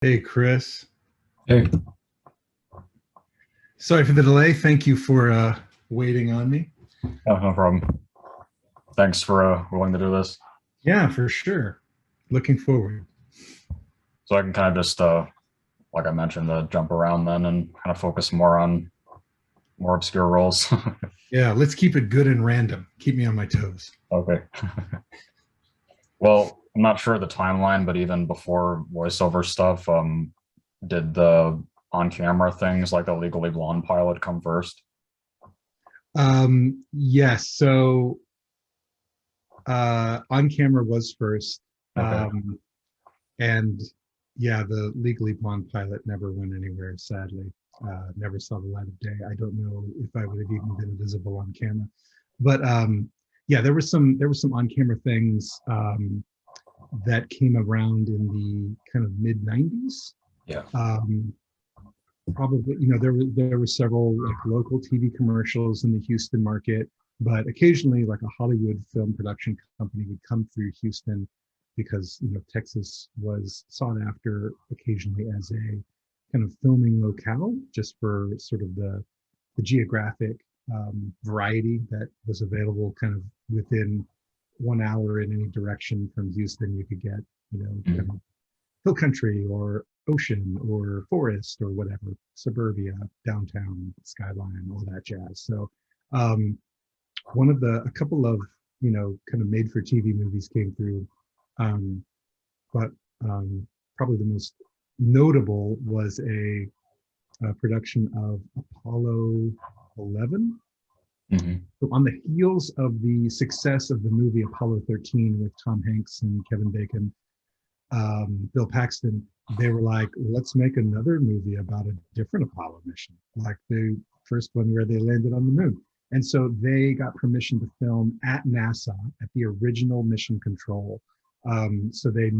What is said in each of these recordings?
Hey, Chris. Hey, Sorry for the delay. Thank you for waiting on me. no problem. Thanks for willing to do this. Yeah, for sure. Looking forward. So I can kind of just, like I mentioned, jump around then and kind of focus more on more obscure roles. Yeah, let's keep it good and random. Keep me on my toes. Okay. Well, I'm not sure of the timeline, but even before voiceover stuff, did the on-camera things like the Legally Blonde pilot come first? Yes, so on camera was first. Okay. Um, and yeah, the Legally Blonde pilot never went anywhere, sadly. Never saw the light of day. I don't know if I would have even been visible on camera. But yeah, there was some on-camera things that came around in the kind of mid 90s. Yeah. Um, Probably, there were several like local TV commercials in the Houston market, but occasionally like a Hollywood film production company would come through Houston because Texas was sought after occasionally as a kind of filming locale just for sort of the geographic variety that was available kind of within 1 hour in any direction from Houston. You could get, kind Mhm. of hill country or ocean or forest or whatever, suburbia, downtown, skyline, all that jazz. So um, a couple of, kind of made for TV movies came through. Um, but probably the most notable was a production of Apollo 11. Mhm. So on the heels of the success of the movie Apollo 13 with Tom Hanks and Kevin Bacon, Bill Paxton, they were like, let's make another movie about a different Apollo mission, like the first one where they landed on the moon. And so they got permission to film at NASA at the original mission control. So they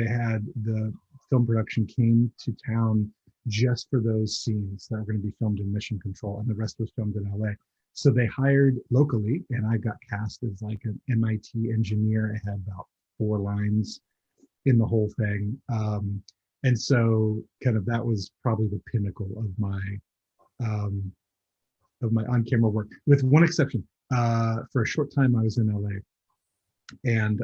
had the film production came to town just for those scenes that were going to be filmed in mission control, and the rest was filmed in LA. So they hired locally, and I got cast as like an MIT engineer. I had about 4 lines in the whole thing. And so kind of that was probably the pinnacle um, of my on-camera work, with one exception. For a short time, I was in LA, and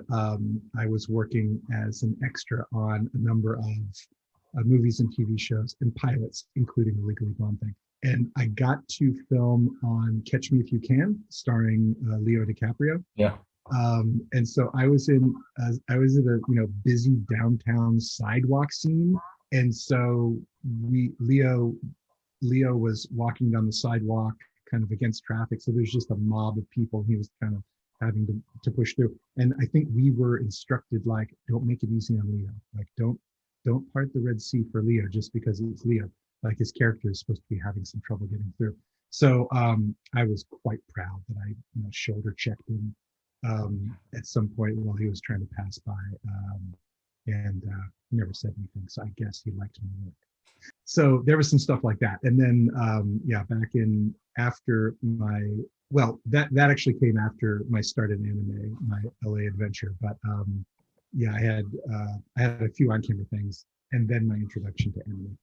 I was working as an extra on a number of movies and TV shows and pilots, including the Legally Blonde thing. And I got to film on Catch Me If You Can, starring Leo DiCaprio. Yeah. And so I was in a busy downtown sidewalk scene, and so we Leo was walking down the sidewalk kind of against traffic, so there's just a mob of people he was kind of having to push through. And I think we were instructed, like, don't make it easy on Leo, like don't part the Red Sea for Leo just because it's Leo, like his character is supposed to be having some trouble getting through. So I was quite proud that I shoulder checked him at some point while he was trying to pass by, and he never said anything. So I guess he liked my work. So there was some stuff like that. And then yeah, back in after my that actually came after my start in anime, my LA adventure. But yeah, I had a few on camera things, and then my introduction to anime.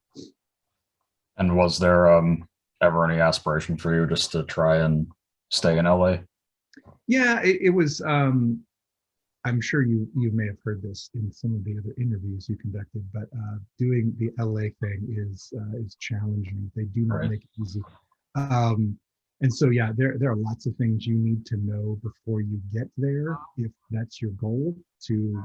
And was there ever any aspiration for you just to try and stay in LA? Yeah, it was. I'm sure you may have heard this in some of the other interviews you conducted, but doing the LA thing is challenging. They do not Right. make it easy, um, and so yeah, there are lots of things you need to know before you get there if that's your goal to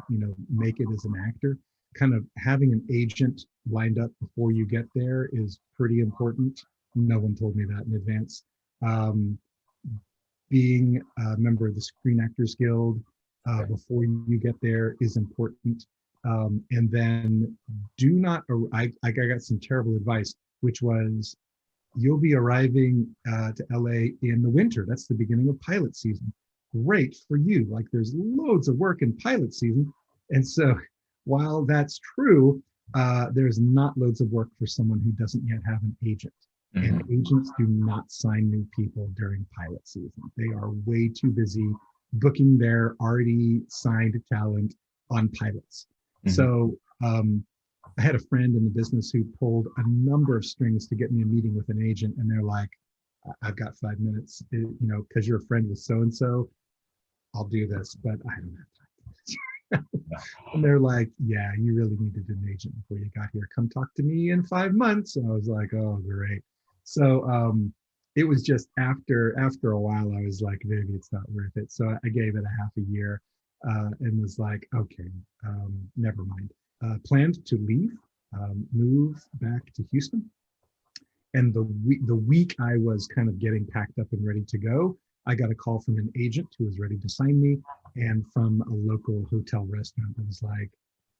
make it as an actor. Kind of having an agent lined up before you get there is pretty important. No one told me that in advance. Um, Being a member of the Screen Actors Guild Okay. before you get there is important. And then do not, I got some terrible advice, which was you'll be arriving to LA in the winter. That's the beginning of pilot season. Great for you. Like there's loads of work in pilot season. And so while that's true, there's not loads of work for someone who doesn't yet have an agent. And Hmm. agents do not sign new people during pilot season. They are way too busy booking their already signed talent on pilots. Hmm. So I had a friend in the business who pulled a number of strings to get me a meeting with an agent, and they're like, "I've got 5 minutes, because you're a friend with so and so. I'll do this, but I don't have time." And they're like, "Yeah, you really needed an agent before you got here. Come talk to me in 5 months." And I was like, "Oh, great." So it was just after a while, I was like, maybe it's not worth it. So I gave it a half a year and was like, okay, never mind. Planned to leave, move back to Houston. And the week I was kind of getting packed up and ready to go, I got a call from an agent who was ready to sign me, and from a local hotel restaurant that was like,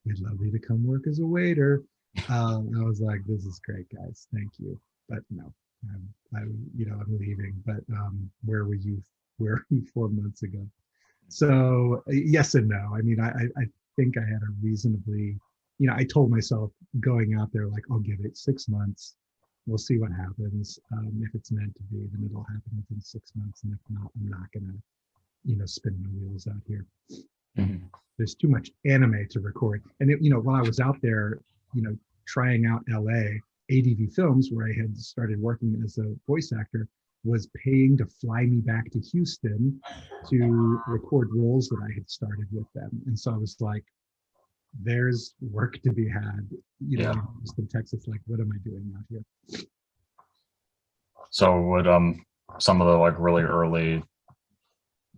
"We'd love you to come work as a waiter." I was like, "This is great, guys. Thank you." But no, I'm leaving. But where were you? Where were you 4 months ago? So yes and no. I mean, I think I had a reasonably, I told myself going out there, like, I'll give it 6 months. We'll see what happens. If it's meant to be, then it'll happen within 6 months. And if not, I'm not gonna, spin my wheels out here. Mhm. There's too much anime to record. And while I was out there, trying out LA, ADV Films, where I had started working as a voice actor, was paying to fly me back to Houston to record roles that I had started with them. And so I was like, there's work to be had, Yeah. in Houston, Texas. Like, what am I doing out here? So would some of the like really early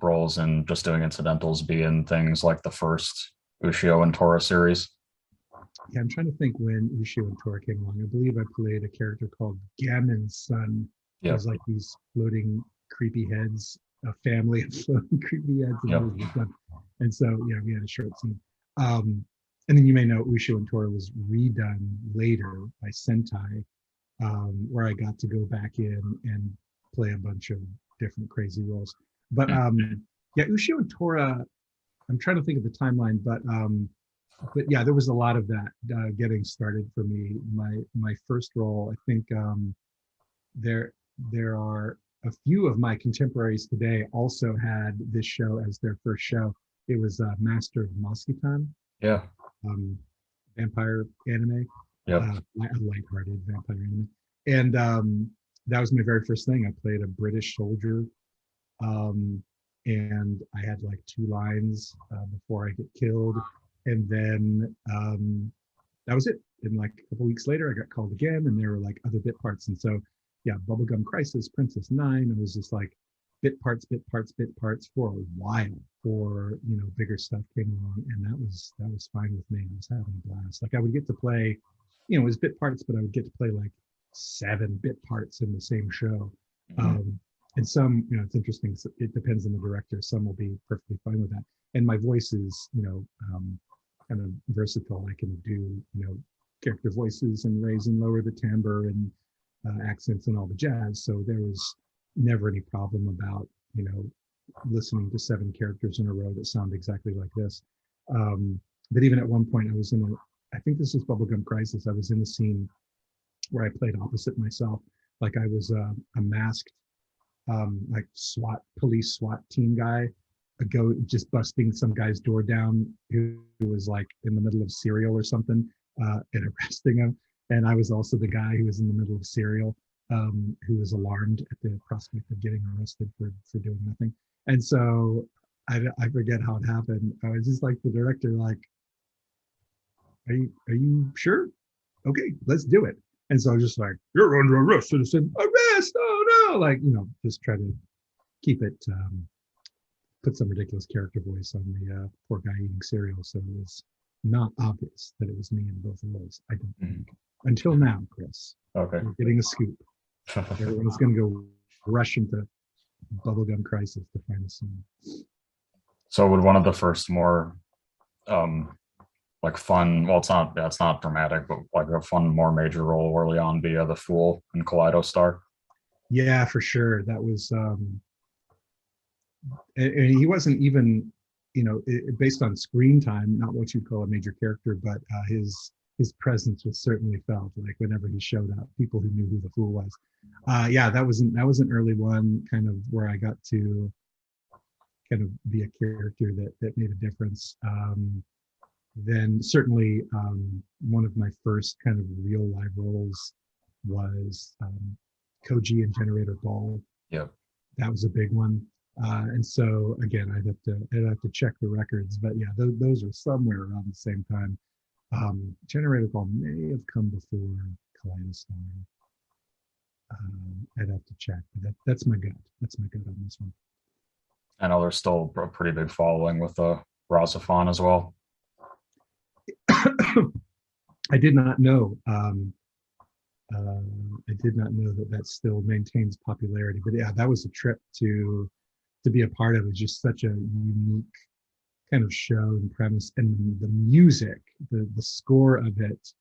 roles and just doing incidentals be in things like the first Ushio and Tora series? Yeah, I'm trying to think when Ushio and Tora came along. I believe I played a character called Gammon's son. It Yeah. was like these floating creepy heads, a family of floating creepy heads, and that was the fun. And so, we had a short scene. And then you may know Ushio and Tora was redone later by Sentai, where I got to go back in and play a bunch of different crazy roles. But yeah, Ushio and Tora, I'm trying to think of the timeline, but yeah, there was a lot of that getting started for me. My first role, I think there are a few of my contemporaries today also had this show as their first show. It was Master of Moscaton, Yeah. vampire anime, Yep. a lighthearted vampire anime. And that was my very first thing. I played a British soldier, and I had like 2 lines before I get killed. And then that was it. And like a couple weeks later, I got called again, and there were like other bit parts. And so, yeah, Bubblegum Crisis, Princess 9, it was just like bit parts for a while before bigger stuff came along, and that was fine with me. I was having a blast. Like I would get to play, it was bit parts, but I would get to play like 7 bit parts in the same show. And some, it's interesting. It depends on the director. Some will be perfectly fine with that. And my voice is, kind of versatile. I can do, character voices and raise and lower the timbre and accents and all the jazz. So there was never any problem about, listening to 7 characters in a row that sound exactly like this. But even at one point, I think this is Bubblegum Crisis. I was in a scene where I played opposite myself. Like I was a masked, like police SWAT team guy, just busting some guy's door down who was like in the middle of cereal or something, and arresting him. And I was also the guy who was in the middle of cereal, who was alarmed at the prospect of getting arrested for doing nothing. And so I forget how it happened. I was just like the director, like, are you sure? Okay, let's do it. And so I was just like, "You're under arrest, citizen. Arrest! Oh no!" Like, just try to keep it, put some ridiculous character voice on the poor guy eating cereal, so it was not obvious that it was me in both roles. I don't think until now, Chris. Okay. We're getting a scoop. Everyone's going to go rush into Bubblegum Crisis to find a scene. So would one of the first more like fun, well, it's not dramatic, but like a fun, more major role early on be the Fool in Kaleido Star? Yeah, for sure. That was, and he wasn't even, based on screen time, not what you'd call a major character, but his presence was certainly felt. Like whenever he showed up, people who knew who the Fool was. Yeah, that was an early one, kind of where I got to kind of be a character that made a difference. then certainly one of my first kind of real live roles was Koji and Generator Ball. Yep. That was a big one. And so again, I'd have to check the records, but yeah, those are somewhere around the same time. Generator Ball may have come before Kaleidostar. I'd have to check, but that's my gut. That's my gut on this one. I know there's still a pretty big following with the Razafon as well. I did not know. I did not know that still maintains popularity. But yeah, that was a trip to be a part of. It was just such a unique kind of show and premise, and the music, the score of it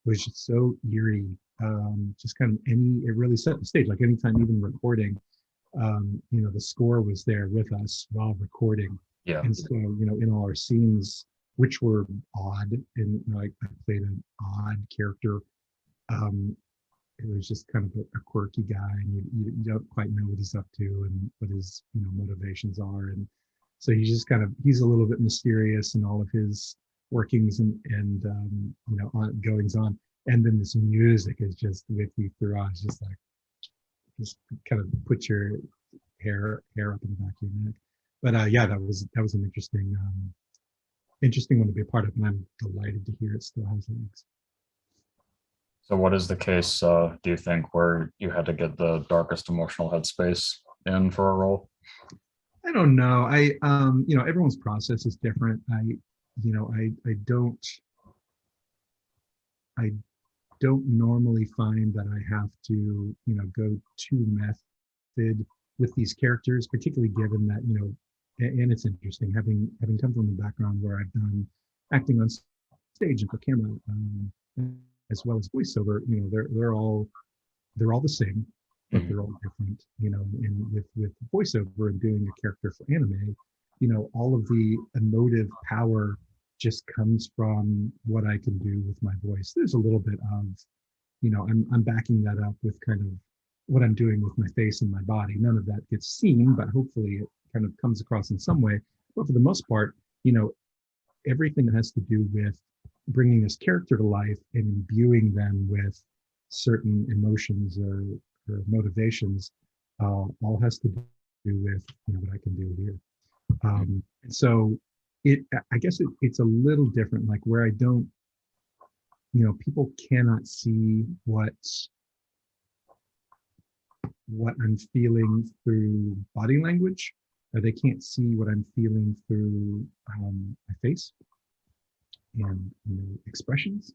was just so eerie. Just kind of it really set the stage. Like anytime, even recording, the score was there with us while recording. Yeah. And so, in all our scenes, which were odd, and like I played an odd character. It was just kind of a quirky guy, and you don't quite know what he's up to and what his motivations are, and so he's a little bit mysterious in all of his workings and goings on, and then this music is just with you throughout. It's just like kind of put your hair up in the back of your neck. But yeah, that was an interesting one to be a part of, and I'm delighted to hear it still has legs. So what is the case, do you think, where you had to get the darkest emotional headspace in for a role? I don't know. Everyone's process is different. I don't normally find that I have to, go too method with these characters, particularly given that, and it's interesting having come from a background where I've done acting on stage and for camera, as well as voiceover. They're all the same, but they're all different. And with voiceover and doing a character for anime, all of the emotive power just comes from what I can do with my voice. There's a little bit of, I'm backing that up with kind of what I'm doing with my face and my body. None of that gets seen, but hopefully it kind of comes across in some way. But for the most part, everything that has to do with bringing this character to life and imbuing them with certain emotions or motivations all has to do with what I can do here. And so I guess it's a little different, like where I don't, people cannot see what I'm feeling through body language, or they can't see what I'm feeling through my face and expressions.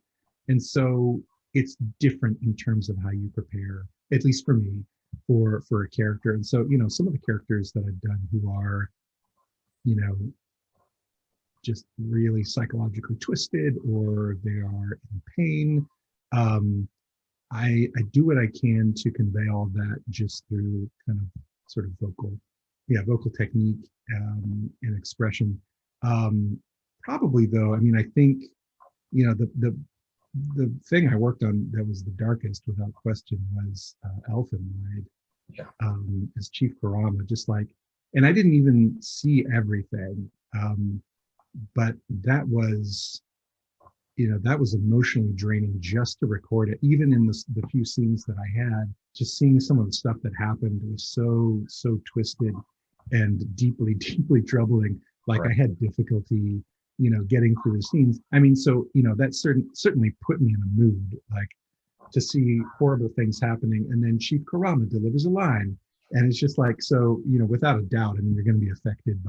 And so it's different in terms of how you prepare, at least for me, for a character. And so some of the characters that I've done who are just really psychologically twisted, or they are in pain, I do what I can to convey all that just through kind of sort of vocal technique and expression. Probably though, I think, the thing I worked on that was the darkest without question was Elfen Lied, as Chief Kurama, just like, and I didn't even see everything, but that was emotionally draining just to record it. Even in the few scenes that I had, just seeing some of the stuff that happened was so twisted and deeply, deeply troubling. Like Right. I had difficulty, getting through the scenes. So, that certainly put me in a mood, like to see horrible things happening. And then Chief Kurama delivers a line. And it's just like, so, without a doubt, you're going to be affected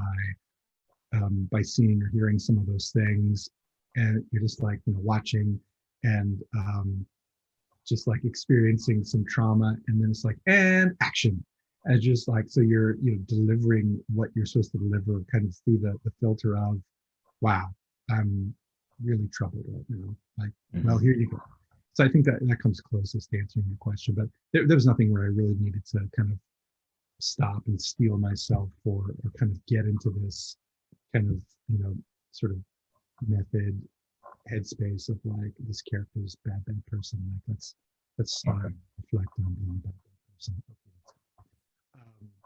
by seeing or hearing some of those things. And you're just like, watching and just like experiencing some trauma. And then it's like, and action. And just like, so you're, delivering what you're supposed to deliver kind of through the filter of, wow, I'm really troubled right now. Like, well, here you go. So I think that comes closest to answering your question, but there was nothing where I really needed to kind of stop and steel myself or kind of get into this kind of, sort of method headspace of like, this character is bad person. Like, let's stop and reflect on being a bad person.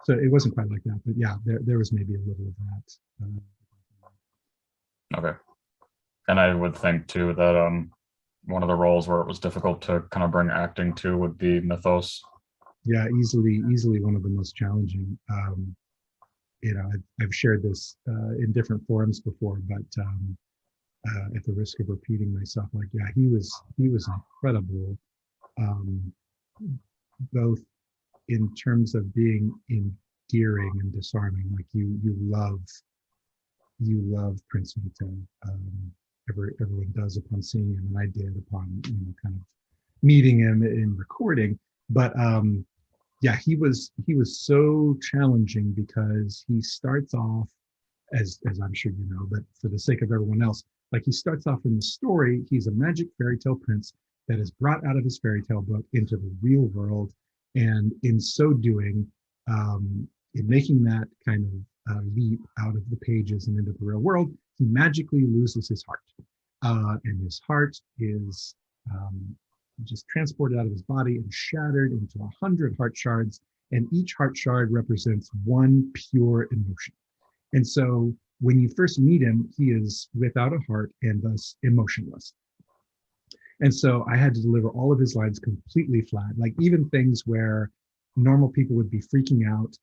So it wasn't quite like that, but yeah, there was maybe a little of that. Okay. And I would think too that one of the roles where it was difficult to kind of bring acting to would be Mythos. Yeah, easily one of the most challenging. I've shared this in different forums before, but at the risk of repeating myself, like, yeah, he was incredible, um, both in terms of being endearing and disarming. Like you love Prince Mito. Everyone does upon seeing him, and I did upon kind of meeting him in recording. But yeah, he was so challenging because he starts off as I'm sure you know, but for the sake of everyone else, like he starts off in the story, he's a magic fairy tale prince that is brought out of his fairy tale book into the real world, and in so doing, in making that kind of leap out of the pages and into the real world, he magically loses his heart, and his heart is just transported out of his body and shattered into 100 heart shards, and each heart shard represents one pure emotion. And so when you first meet him, he is without a heart and thus emotionless. And so I had to deliver all of his lines completely flat, like even things where normal people would be freaking out.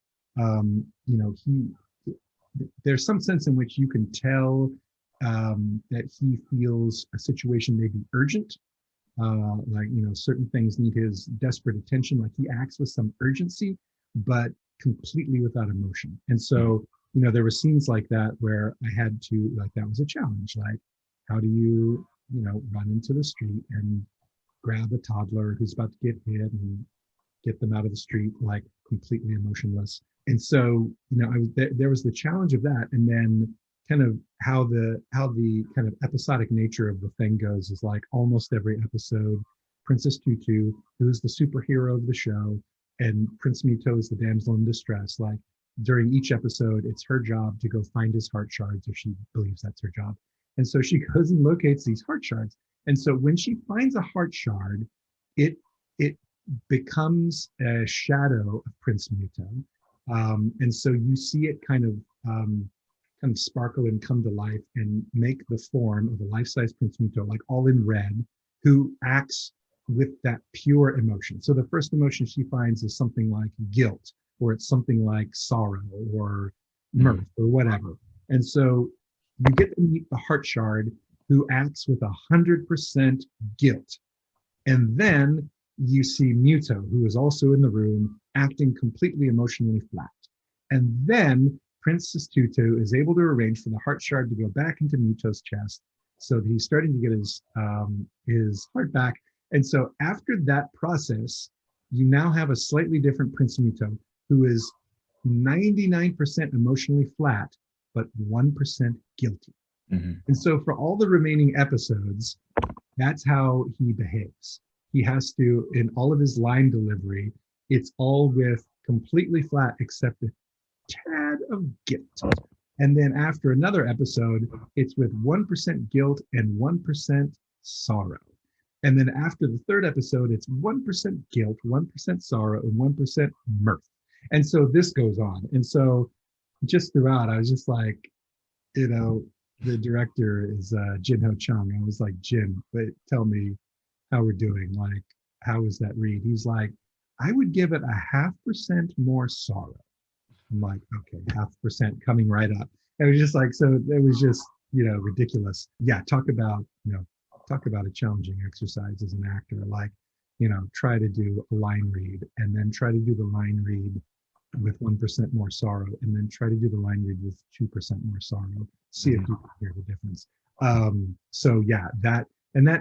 There's some sense in which you can tell that he feels a situation may be urgent. Certain things need his desperate attention, like he acts with some urgency, but completely without emotion. And so, there were scenes like that where I had to, like, that was a challenge. Like, how do you, run into the street and grab a toddler who's about to get hit and get them out of the street, like completely emotionless. And so, there was the challenge of that. And then kind of how the kind of episodic nature of the thing goes is like almost every episode, Princess Tutu, who's the superhero of the show, and Prince Mito is the damsel in distress. Like during each episode, it's her job to go find his heart shards, or she believes that's her job. And so she goes and locates these heart shards. And so when she finds a heart shard, it becomes a shadow of Prince Mito. And so you see it kind of sparkle and come to life and make the form of a life-size Prince Mito, like all in red, who acts with that pure emotion. So the first emotion she finds is something like guilt, or it's something like sorrow or mirth or whatever. And so you get to meet the heart shard who acts with 100% guilt. And then you see Muto, who is also in the room, acting completely emotionally flat. And then Princess Tutu is able to arrange for the heart shard to go back into Muto's chest, so that he's starting to get his heart back. And so after that process, you now have a slightly different Prince Muto, who is 99% emotionally flat, but 1% guilty. Mm-hmm. And so for all the remaining episodes, that's how he behaves. He has to, in all of his line delivery, it's all with completely flat except a tad of guilt. And then after another episode, it's with 1% guilt and 1% sorrow. And then after the third episode, it's 1% guilt, 1% sorrow, and 1% mirth. And so this goes on. And so just throughout, I was just like, the director is Jin Ho Chung. I was like, Jin, but tell me how we're doing. Like, how is that read? He's like, I would give it 0.5% more sorrow. I'm like, okay, 0.5% coming right up. It was just like, so it was just, ridiculous. Yeah, talk about a challenging exercise as an actor. Like, try to do a line read and then try to do the line read with 1% more sorrow, and then try to do the line read with 2% more sorrow. See if you can hear the difference. So yeah, that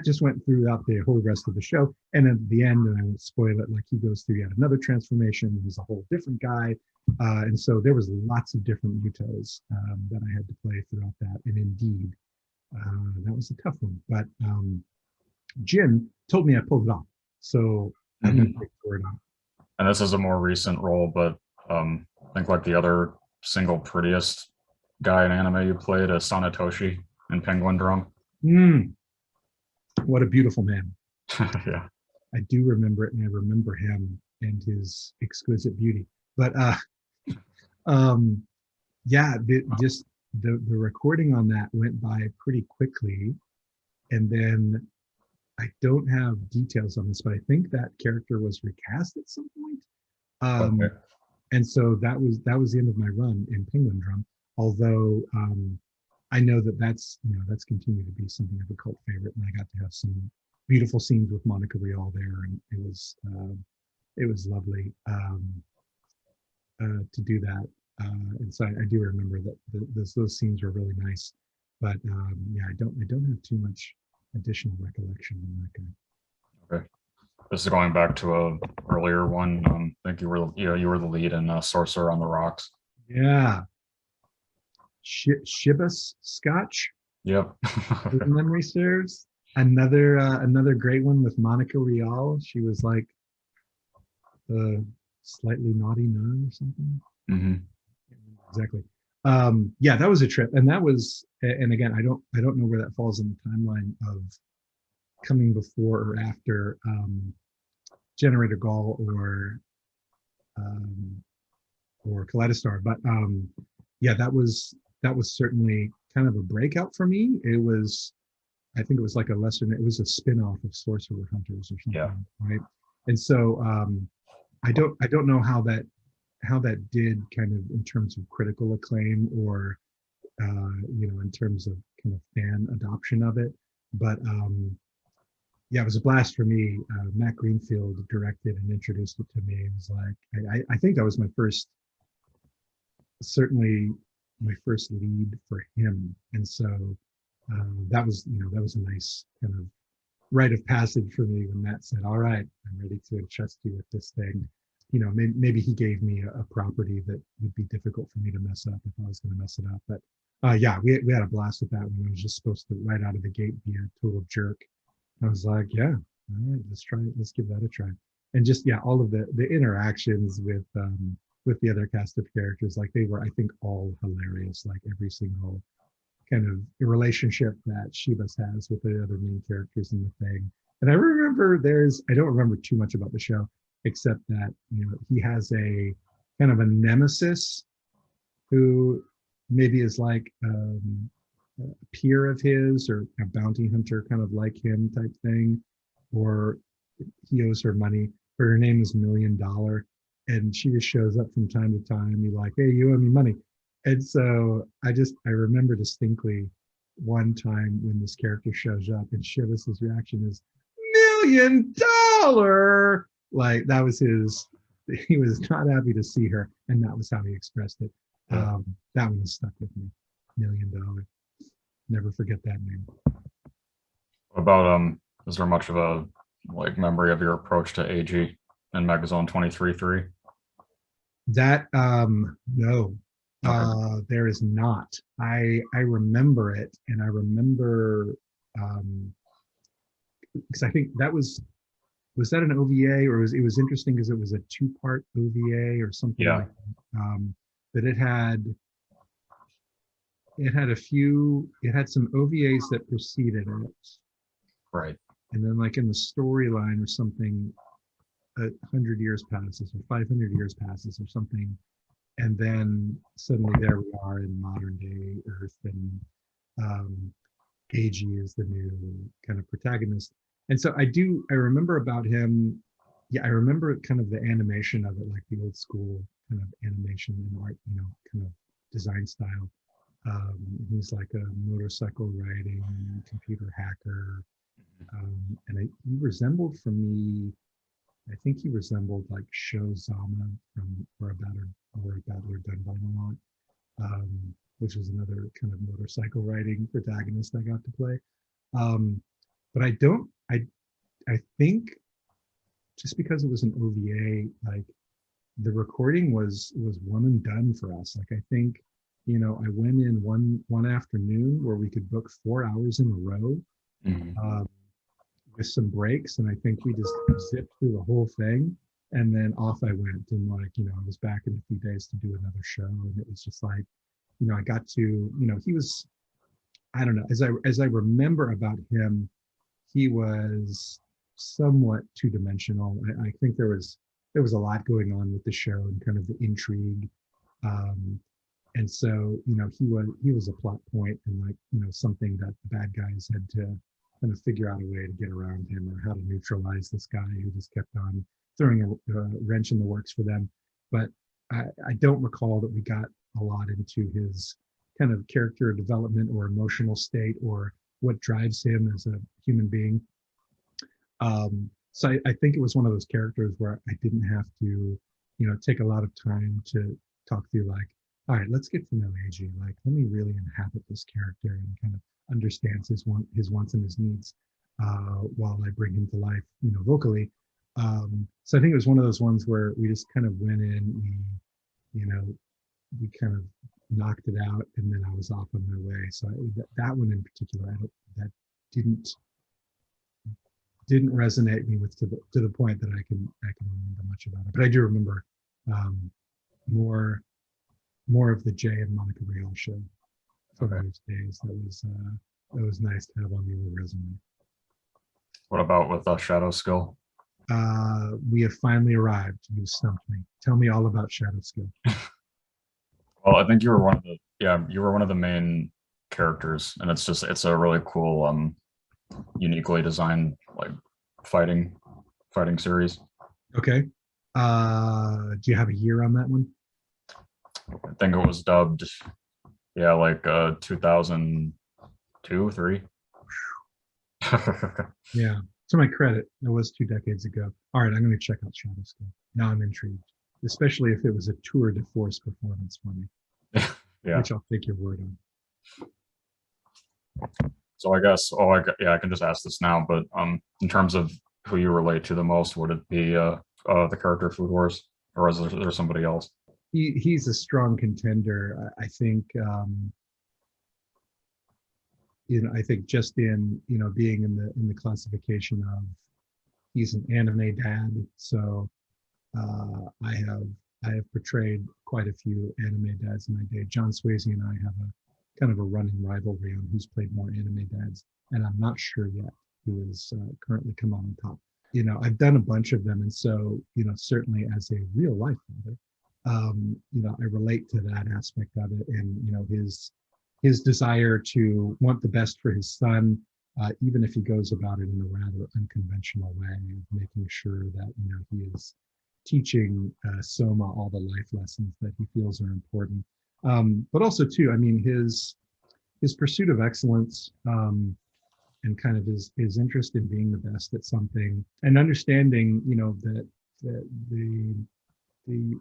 just went throughout the whole rest of the show. And at the end, and I won't spoil it, like he goes through yet another transformation. He's a whole different guy. And so there was lots of different Mutos that I had to play throughout that. And indeed, that was a tough one. But Jim told me I pulled it off. So I'm going to take the word on. And this is a more recent role, but I think like the other single prettiest guy in anime you played, Sanetoshi in Penguin Drum. What a beautiful man. Yeah. I do remember it, and I remember him and his exquisite beauty. But yeah, the recording on that went by pretty quickly. And then I don't have details on this, but I think that character was recast at some point. Okay. And so that was the end of my run in Penguin Drum. Although I know that's continued to be something of a cult favorite, and I got to have some beautiful scenes with Monica Rial there, and it was lovely to do that. And so I do remember that those scenes were really nice. But yeah, I don't have too much additional recollection on that guy. Okay. This is going back to a earlier one. I think you were the lead in Sorcerer on the Rocks. Yeah, Shibas Scotch. Yep. If memory serves. Another great one with Monica Rial. She was like the slightly naughty nun or something. Hmm. Exactly. Yeah, that was a trip, and and again, I don't know where that falls in the timeline of coming before or after Generator Gall um, or Kaleidostar, but yeah, that was certainly kind of a breakout for me. I think it was like it was a spin-off of Sorcerer Hunters or something, Yeah. right? And so I don't know how that did kind of in terms of critical acclaim or in terms of kind of fan adoption of it. But yeah, it was a blast for me. Matt Greenfield directed and introduced it to me. It was like I think that was certainly my first lead for him, and so that was a nice kind of rite of passage for me when Matt said, "All right, I'm ready to entrust you with this thing." Maybe he gave me a property that would be difficult for me to mess up if I was going to mess it up. But yeah, we had a blast with that one. I was just supposed to right out of the gate be a total jerk. I was like, yeah, all right, let's try it. Let's give that a try. And just yeah, all of the interactions with the other cast of characters, like they were, I think, all hilarious. Like every single kind of relationship that Shivas has with the other main characters in the thing. And I remember I don't remember too much about the show, except that, he has a kind of a nemesis who maybe is like a peer of his or a bounty hunter kind of like him type thing, or he owes her money, but her name is $1,000,000. And she just shows up from time to time. You're like, hey, you owe me money. And so I remember distinctly one time when this character shows up and Shivas's reaction is $1,000,000. Like that was he was not happy to see her. And that was how he expressed it. Yeah. That one stuck with me. $1,000,000. Never forget that name. What about is there much of a memory of your approach to AG in Megazone 23-3? That no. Okay. There is not. I remember it, and I remember because I think was that an OVA, or it was interesting because it was a two-part OVA or something Yeah. like that. That it had some OVAs that preceded it, Right. and then like in the storyline or something, 100 years passes or 500 years passes or something, and then suddenly there we are in modern day Earth, and AG is the new kind of protagonist. And so I remember about him. Yeah, I remember kind of the animation of it, like the old school kind of animation and art, kind of design style. He's like a motorcycle riding computer hacker, and he resembled for me. I think he resembled like Sho Zama from Or a Battler Done by Milan, which was another kind of motorcycle riding protagonist I got to play. But I think just because it was an OVA, like the recording was one and done for us. Like I think, I went in one afternoon where we could book 4 hours in a row. Mhm. With some breaks, and I think we just zipped through the whole thing, and then off I went, and I was back in a few days to do another show, and it was just like, I got to, he was, I don't know, as I remember about him, he was somewhat two-dimensional. I think there was a lot going on with the show and kind of the intrigue, and so he was a plot point and something that the bad guys had to kind of figure out a way to get around him or how to neutralize this guy who just kept on throwing a wrench in the works for them. But I don't recall that we got a lot into his kind of character development or emotional state or what drives him as a human being. So I think it was one of those characters where I didn't have to, take a lot of time to talk through like, all right, let's get to know AG. Like, let me really inhabit this character and kind of understand his wants and his needs while I bring him to life, vocally. So I think it was one of those ones where we just kind of went in, we kind of knocked it out, and then I was off on my way. So that one in particular, that didn't resonate me with to the point that I can remember much about it. But I do remember more of the Jay and Monica Rial show from those days. That was nice to have on the old resume. What about with Shadow Skill? We have finally arrived. You stumped me. Tell me all about Shadow Skill. Well, I think you were one of the main characters, and it's a really cool, uniquely designed like fighting series. Okay. Do you have a year on that one? I think it was dubbed, 2002, 3. Yeah. To my credit, it was 2 decades ago. All right, I'm going to check out Shadow Skill. Now I'm intrigued, especially if it was a tour de force performance for me. Yeah. Which I'll take your word on. So I guess, I can just ask this now, but in terms of who you relate to the most, would it be the character Food Wars, or is there somebody else? He's a strong contender. I think, I think just in, being in the classification of he's an anime dad. So I have portrayed quite a few anime dads in my day. John Swayze and I have a kind of a running rivalry on who's played more anime dads, and I'm not sure yet who is currently come on top. I've done a bunch of them, and so certainly as a real life father, I relate to that aspect of it, and his desire to want the best for his son, even if he goes about it in a rather unconventional way, making sure that he is teaching Soma all the life lessons that he feels are important. But also too, I mean, his pursuit of excellence and kind of his interest in being the best at something, and understanding, that the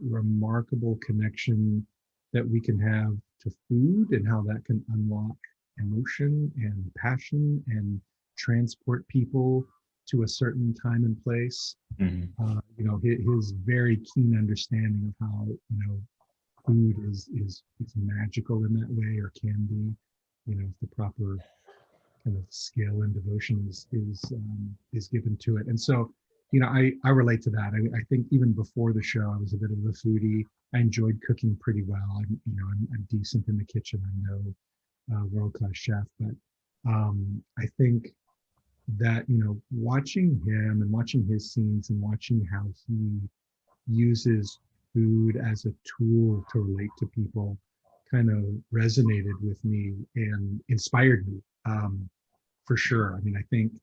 remarkable connection that we can have to food and how that can unlock emotion and passion and transport people to a certain time and place. Mm-hmm. His very keen understanding of how food is magical in that way, or can be, the proper kind of skill and devotion is given to it. And so, I relate to that. I think even before the show, I was a bit of a foodie. I enjoyed cooking pretty well. I'm decent in the kitchen. I'm no world-class chef, but I think that watching him and watching his scenes and watching how he uses food as a tool to relate to people kind of resonated with me and inspired me, for sure. I mean, I think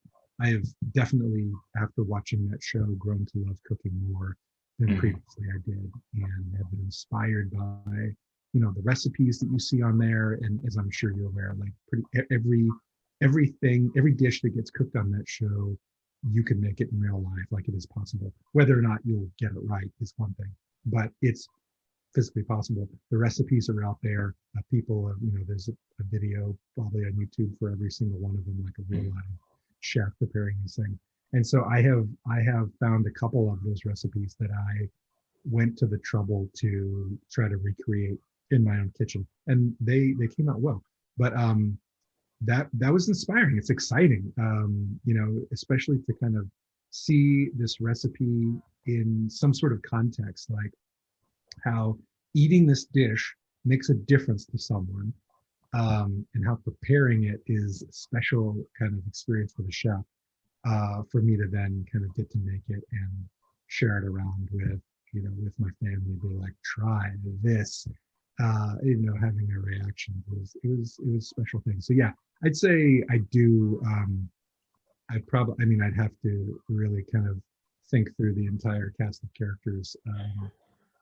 I have definitely, after watching that show, grown to love cooking more than previously I did, and have been inspired by the recipes that you see on there. And as I'm sure you're aware, like every dish that gets cooked on that show, you can make it in real life, like it is possible. Whether or not you'll get it right is one thing, but it's physically possible. The recipes are out there. People, there's a video probably on YouTube for every single one of them, like a real life chef preparing these things. And so I have found a couple of those recipes that I went to the trouble to try to recreate in my own kitchen, and they came out well. But that was inspiring. It's exciting, especially to kind of see this recipe in some sort of context, like how eating this dish makes a difference to someone, and how preparing it is a special kind of experience for the chef, for me to then kind of get to make it and share it around with my family, be like, try this, having a reaction. It was a special thing. So yeah, I'd say I do I mean, I'd have to really kind of think through the entire cast of characters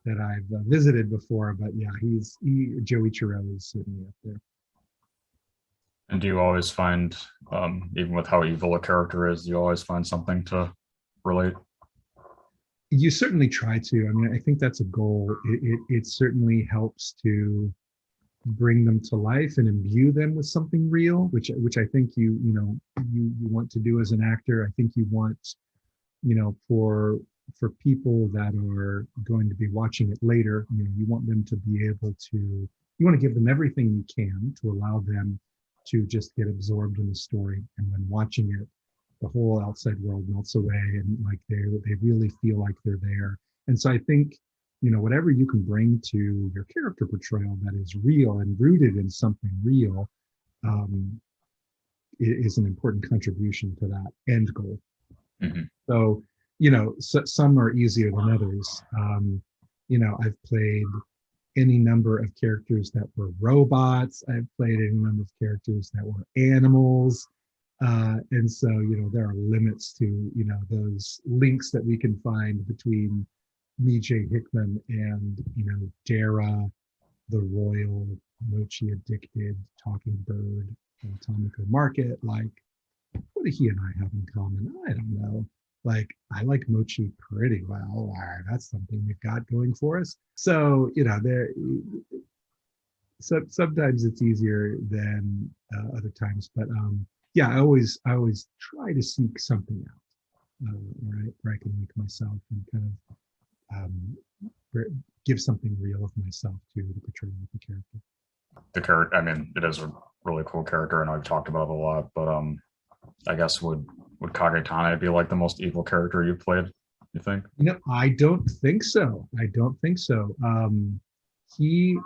that I've visited before. But yeah, Joichiro is certainly up there. And do you always find, even with how evil a character is, do you always find something to relate? You certainly try to. I mean, I think that's a goal. It certainly helps to bring them to life and imbue them with something real, which I think you want to do as an actor. I think you want, for people that are going to be watching it later, you want them to be able to, you want to give them everything you can to allow them to just get absorbed in the story, and when watching it, the whole outside world melts away, and like they really feel like they're there. And so I think, whatever you can bring to your character portrayal that is real and rooted in something real, um, is an important contribution to that end goal. Mm-hmm. So, some are easier than others. I've played any number of characters that were robots. I've played any number of characters that were animals. And so, there are limits to, those links that we can find between Mijay Hickman and, Dara, the royal, mochi addicted, talking bird, Tomoko Market. Like, what do he and I have in common? I don't know. Like, I like mochi pretty well. That's something we've got going for us. So, so sometimes it's easier than other times, but yeah, I always try to seek something out, where I can make myself and kind of give something real of myself to the portrayal of the character. The character, I mean, it is a really cool character, and I've talked about it a lot. But I guess would Kagetane be like the most evil character you played? You think? I don't think so. I don't think so. He,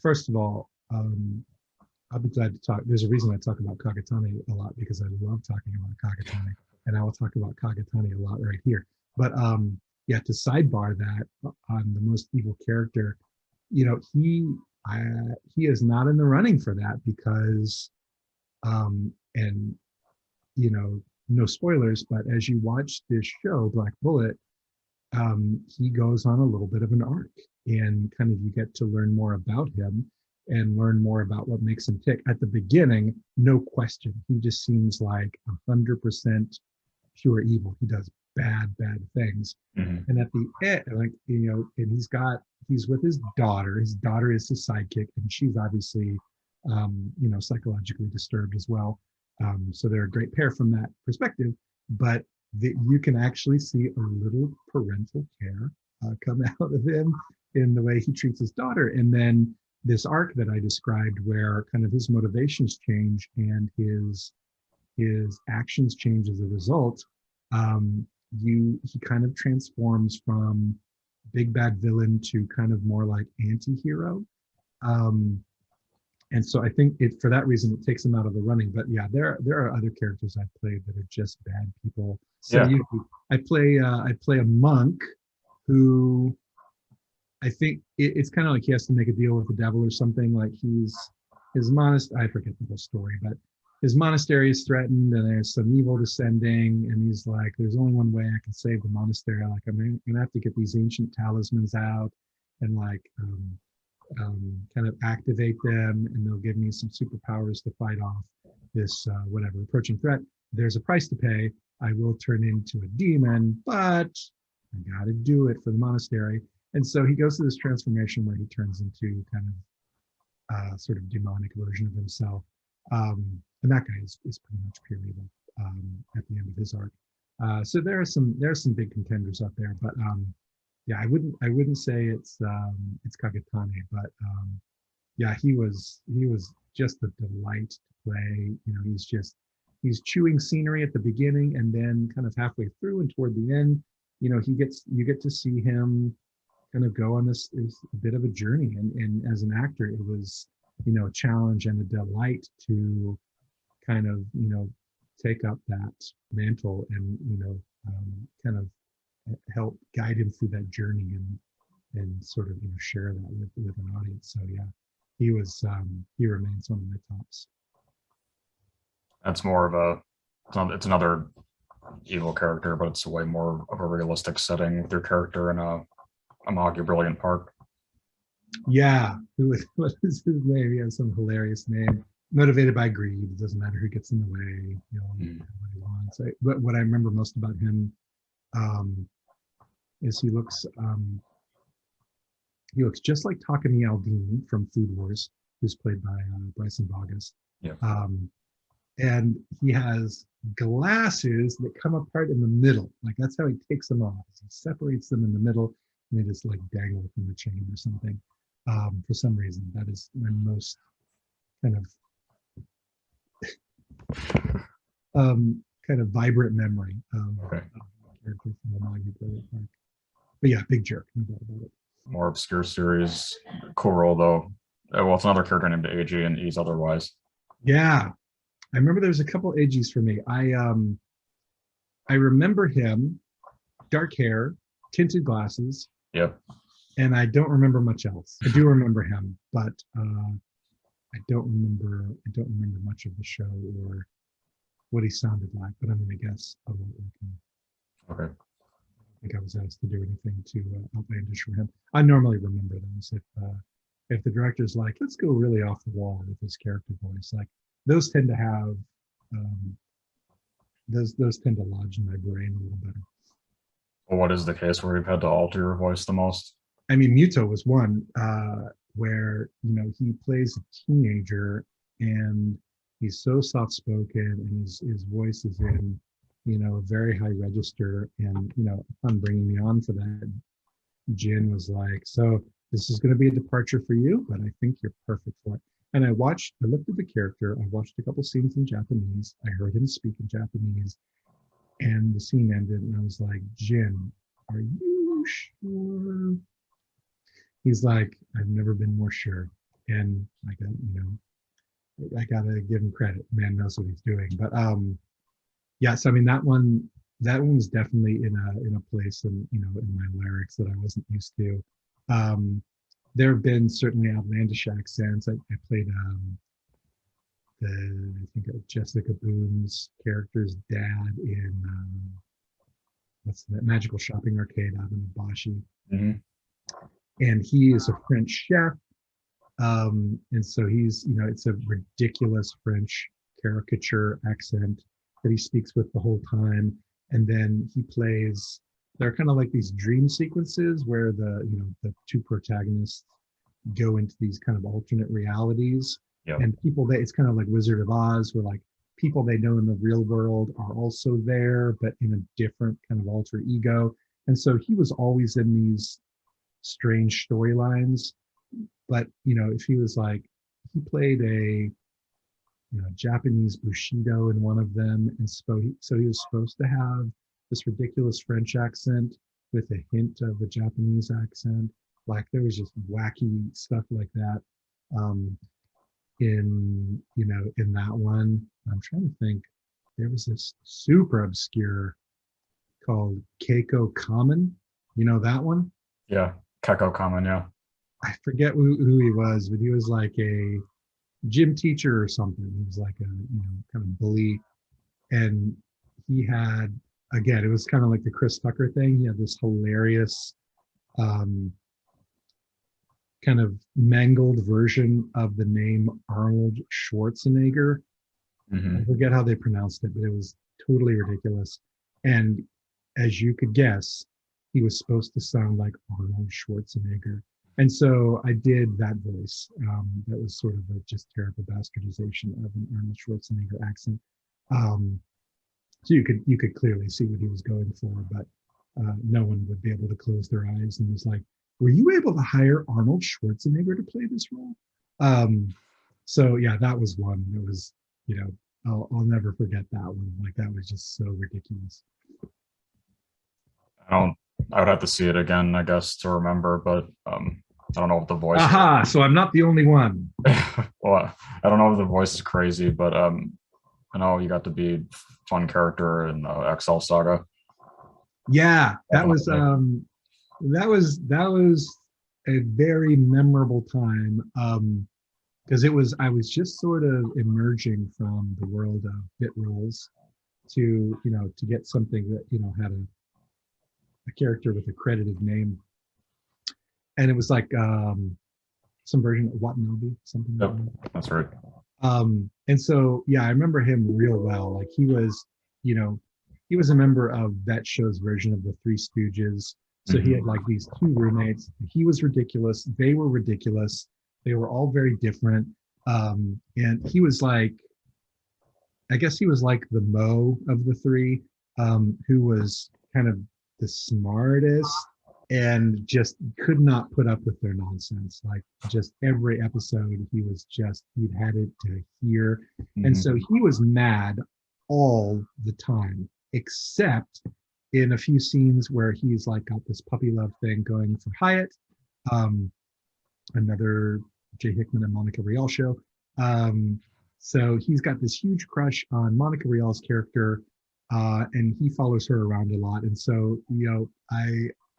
first of all, I'll be glad to talk. There's a reason I talk about Kagetane a lot, because I love talking about Kagetane, and I will talk about Kagetane a lot right here. But yeah, to sidebar that on the most evil character, he is not in the running for that because, and no spoilers, but as you watch this show, Black Bullet, he goes on a little bit of an arc, and kind of you get to learn more about him and learn more about what makes him tick. At the beginning, no question, he just seems like 100% pure evil. He does bad things. Mm-hmm. And at the end, like, and he's with his daughter. His daughter is his sidekick, and she's obviously, psychologically disturbed as well. So they're a great pair from that perspective, but you can actually see a little parental care come out of him in the way he treats his daughter. And then this arc that I described, where kind of his motivations change and his actions change as a result, he kind of transforms from big bad villain to kind of more like anti-hero. And so I think for that reason, it takes him out of the running. But yeah, there are other characters I've played that are just bad people. So Yeah. I play a monk who, I think it's kind of like he has to make a deal with the devil or something. Like his monastery, I forget the whole story, but his monastery is threatened and there's some evil descending. And he's like, there's only one way I can save the monastery. Like, I'm gonna have to get these ancient talismans out and like kind of activate them, and they'll give me some superpowers to fight off this whatever approaching threat. There's a price to pay. I will turn into a demon, but I got to do it for the monastery. And so he goes through this transformation where he turns into kind of sort of demonic version of himself. And that guy is pretty much pure evil at the end of his arc. So there are some big contenders out there, but yeah, I wouldn't say it's Kagetane, but yeah, he was just a delight to play. He's chewing scenery at the beginning, and then kind of halfway through and toward the end, you get to see him kind of go on this a bit of a journey, and as an actor, it was a challenge and a delight to kind of take up that mantle and kind of help guide him through that journey and sort of share that with an audience. So yeah, he remains one of my tops. That's more of a it's another evil character, but it's way more of a realistic setting with your character in a Moggy Brilliant Park. Yeah, what is his name? He has some hilarious name. Motivated by greed. It doesn't matter who gets in the way. You know, what he wants. But what I remember most about him um, is he looks just like Takami Aldini from Food Wars, who's played by Bryson Bogus. Yeah. And he has glasses that come apart in the middle. Like that's how he takes them off. He separates them in the middle, and they just like dangle from the chain or something. For some reason, that is my most kind of vibrant memory of character from the Moggy Brilliant Park. But yeah, big jerk, no doubt about it. More obscure series, cool role though. Well, it's another character named AG and E's otherwise. Yeah, I remember there was a couple AGs for me. I remember him, dark hair, tinted glasses. Yep. And I don't remember much else. I do remember him, but I don't remember much of the show or what he sounded like. But I'm going to guess a lot like him. Okay. I think I was asked to do anything too outlandish for him. I normally remember those if the director's like, let's go really off the wall with his character voice. Like those tend to have those tend to lodge in my brain a little better. Well, what is the case where you've had to alter your voice the most? I mean, Muto was one where he plays a teenager and he's so soft spoken and his voice is in a very high register. And upon bringing me on for that, Jin was like, "So this is going to be a departure for you, but I think you're perfect for it." And I looked at the character, I watched a couple scenes in Japanese, I heard him speak in Japanese, and the scene ended, and I was like, "Jin, are you sure?" He's like, "I've never been more sure." And I gotta give him credit. Man knows what he's doing. But yeah, so I mean that one was definitely in a place in my lyrics that I wasn't used to. There have been certainly outlandish accents. I played I think Jessica Boone's character's dad in what's that Magical Shopping Arcade out in Abashi. Mm-hmm. And he is a French chef. And so he's, it's a ridiculous French caricature accent that he speaks with the whole time. And then he plays, they're kind of like these dream sequences where the two protagonists go into these kind of alternate realities. Yep. And it's kind of like Wizard of Oz, where like people they know in the real world are also there, but in a different kind of alter ego. And so he was always in these strange storylines. But if he was like, he played a Japanese Bushido in one of them, and so he was supposed to have this ridiculous French accent with a hint of a Japanese accent. Like there was just wacky stuff like that in that one. I'm trying to think. There was this super obscure called Keiko Common. You know that one? Yeah, Keiko Common, yeah. I forget who he was, but he was like a gym teacher or something. He was like a kind of bully, and he had, again, it was kind of like the Chris Tucker thing. He had this hilarious kind of mangled version of the name Arnold Schwarzenegger. Mm-hmm. I forget how they pronounced it, but it was totally ridiculous. And as you could guess, he was supposed to sound like Arnold Schwarzenegger. And so I did that voice. That was sort of a just terrible bastardization of an Arnold Schwarzenegger accent. So you could clearly see what he was going for, but no one would be able to close their eyes and was like, "Were you able to hire Arnold Schwarzenegger to play this role?" So yeah, that was one that was, I'll never forget that one. Like that was just so ridiculous. I would have to see it again, I guess, to remember, but I don't know if the voice. Aha! So I'm not the only one. Well, I don't know if the voice is crazy, but I know you got to be a fun character in XL Saga. Yeah, that was a very memorable time because I was just sort of emerging from the world of bit roles, to, to get something that, had a character with a credited name. And it was like some version of Watanabe, something like Yep, that. that's right. And so, yeah, I remember him real well. Like he was, he was a member of that show's version of the Three Stooges. So he had like these two roommates. He was ridiculous. They were ridiculous. They were all very different. And he was like, I guess he was like the Mo of the three, who was kind of the smartest and just could not put up with their nonsense. Like just every episode, he'd had it to hear. And so he was mad all the time, except in a few scenes where he's like got this puppy love thing going for Hyatt, another Jay Hickman and Monica Rial show. So he's got this huge crush on Monica Rial's character, and he follows her around a lot. And so,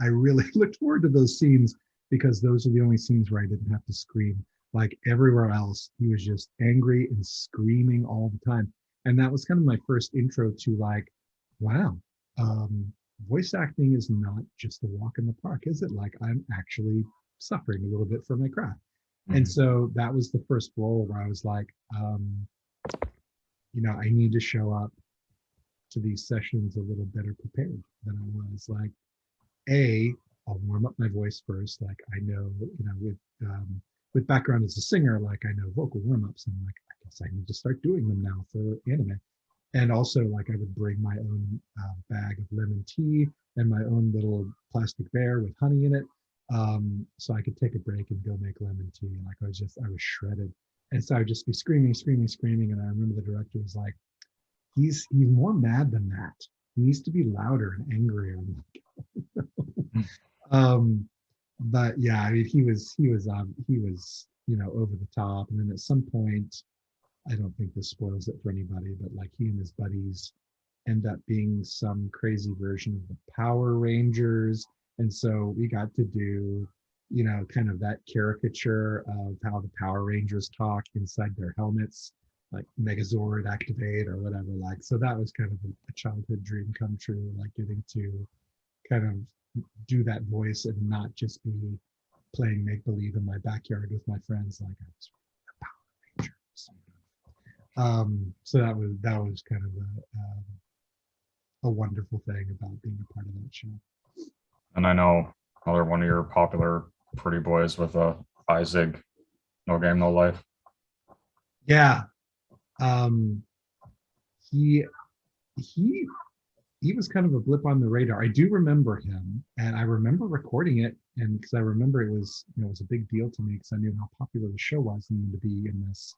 I really looked forward to those scenes because those are the only scenes where I didn't have to scream. Like everywhere else, he was just angry and screaming all the time. And that was kind of my first intro to like, wow, voice acting is not just a walk in the park, is it? Like I'm actually suffering a little bit for my craft. And so that was the first role where I was like, I need to show up to these sessions a little better prepared than I was. Like, I'll warm up my voice first. Like I know, with background as a singer, like I know vocal warm-ups. And like, I guess I need to start doing them now for anime. And also, like I would bring my own bag of lemon tea and my own little plastic bear with honey in it. So I could take a break and go make lemon tea. Like I was shredded. And so I would just be screaming. And I remember the director was like, he's more mad than that. He needs to be louder and angrier. But yeah, I mean, he was, over the top. And then at some point, I don't think this spoils it for anybody, but like he and his buddies end up being some crazy version of the Power Rangers. And so we got to do, kind of that caricature of how the Power Rangers talk inside their helmets, like Megazord activate or whatever. Like, so that was kind of a childhood dream come true, like getting to kind of do that voice and not just be playing make-believe in my backyard with my friends like I was the Power Rangers. So that was kind of a wonderful thing about being a part of that show. And I know another one of your popular pretty boys with Isaac, No Game, No Life. Yeah. He was kind of a blip on the radar. I do remember him, and I remember recording it, and because I remember it was, it was a big deal to me because I knew how popular the show was and to be in this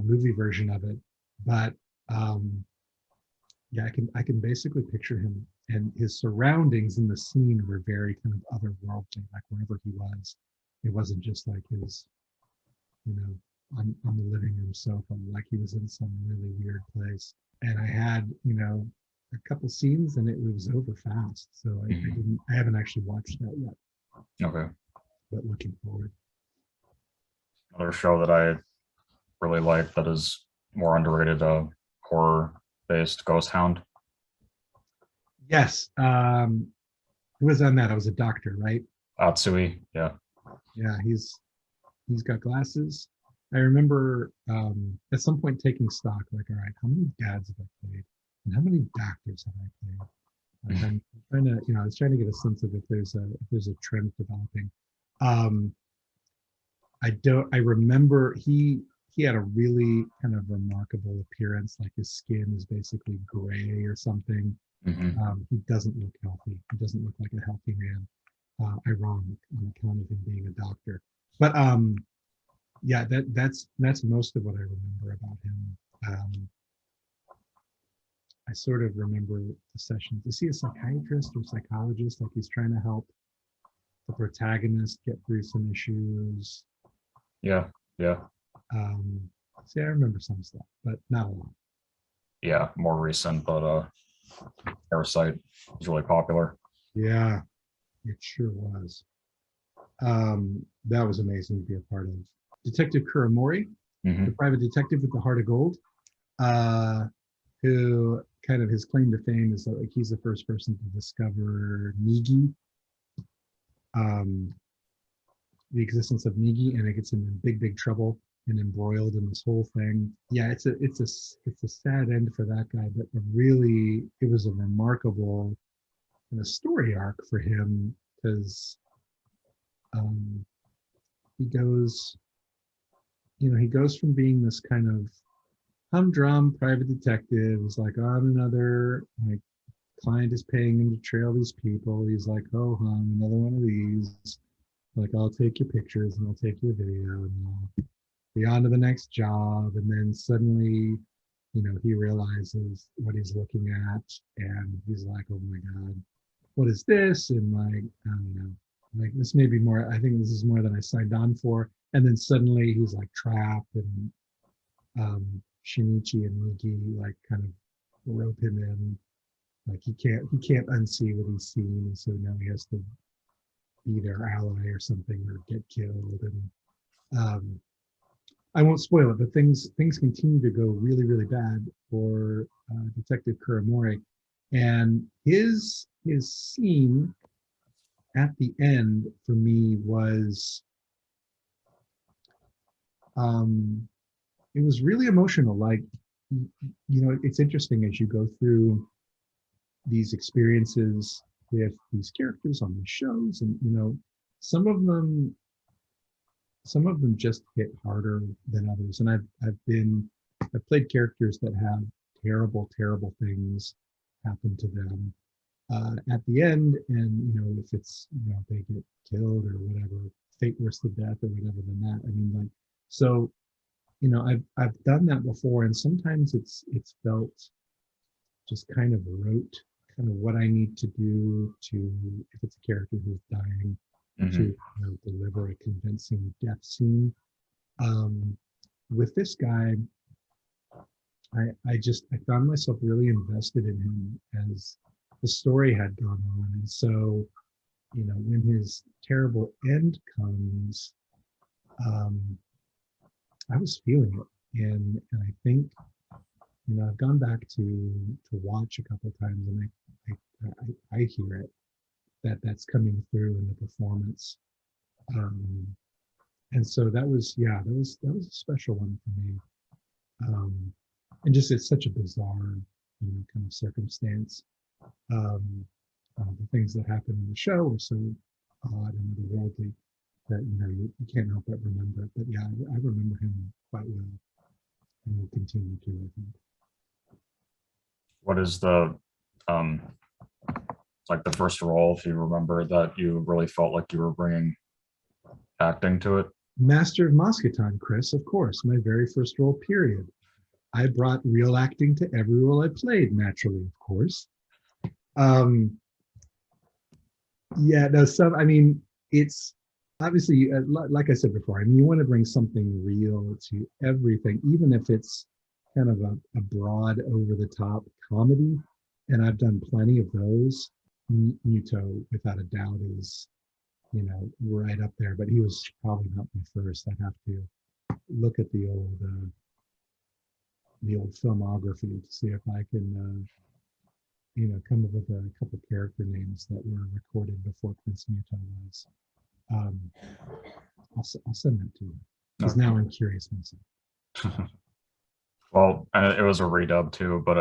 movie version of it. But yeah, I can basically picture him, and his surroundings in the scene were very kind of otherworldly. Like wherever he was, it wasn't just like his, on the living room sofa. Like he was in some really weird place. And I had, a couple scenes, and it was over fast. So I haven't actually watched that yet. Okay. But looking forward. Another show that I really like that is more underrated, horror-based, Ghost Hound. Yes. Who was on that? I was a doctor, right? Atsui, yeah. Yeah, he's got glasses. I remember at some point taking stock, like, all right, how many dads have I played? And how many doctors have I played? Like I'm trying to, I was trying to get a sense of if there's a trend developing. I remember he had a really kind of remarkable appearance, like his skin is basically gray or something. He doesn't look healthy. He doesn't look like a healthy man. Ironic on account of him being a doctor. But yeah, that's most of what I remember about him. I sort of remember the sessions. Is he a psychiatrist or psychologist? Like he's trying to help the protagonist get through some issues. Yeah. See, I remember some stuff, but not a lot. Yeah, more recent, but Parasite was really popular. Yeah, it sure was. That was amazing to be a part of. Detective Kuramori, the private detective with the heart of gold, who kind of his claim to fame is that like he's the first person to discover Nigi, um, the existence of Nigi, and it gets him in big trouble and embroiled in this whole thing. Yeah, it's a sad end for that guy, but really it was a remarkable kind of story arc for him because um, he goes, he goes from being this kind of humdrum private detective. He's like on another like client is paying him to trail these people. He's like, oh, another one of these. Like, I'll take your pictures and I'll take your video and I'll be on to the next job. And then suddenly, he realizes what he's looking at and he's like, oh my God, what is this? And like, I don't know, like this may be more, I think this is more than I signed on for. And then suddenly he's like trapped and Shinichi and Miki like kind of rope him in. Like he can't unsee what he's seen. And so now he has to be their ally or something or get killed. And I won't spoil it, but things continue to go really bad for Detective Kuramori, and his scene at the end for me was it was really emotional. Like it's interesting as you go through these experiences with these characters on these shows, and some of them just hit harder than others. And I've played characters that have terrible things happen to them at the end, and if it's they get killed or whatever, fate worse to death or whatever than that. I mean, like, so I've done that before, and sometimes it's felt just kind of rote, kind of what I need to do to, if it's a character who's dying, to deliver a convincing death scene. With this guy, I found myself really invested in him as the story had gone on, and so when his terrible end comes, I was feeling it, and I think I've gone back to watch a couple of times, and I hear it that's coming through in the performance, and so that was a special one for me, and just it's such a bizarre kind of circumstance. The things that happen in the show are so odd and otherworldly that you can't help but remember it. But yeah, I remember him quite well, and will continue to, I think. What is the like the first role, if you remember, that you really felt like you were bringing acting to it? Master of Moscaton, Chris, of course, my very first role, period. I brought real acting to every role I played, naturally, of course. Yeah, no, I mean, it's obviously, like I said before, I mean, you want to bring something real to everything, even if it's kind of a broad, over-the-top comedy, and I've done plenty of those. Muto, without a doubt, is right up there, but he was probably not my first. I'd have to look at the old filmography to see if I can come up with a couple character names that were recorded before Prince Muto was. I'll send that to you because now I'm curious myself. Well, and it was a redub too, but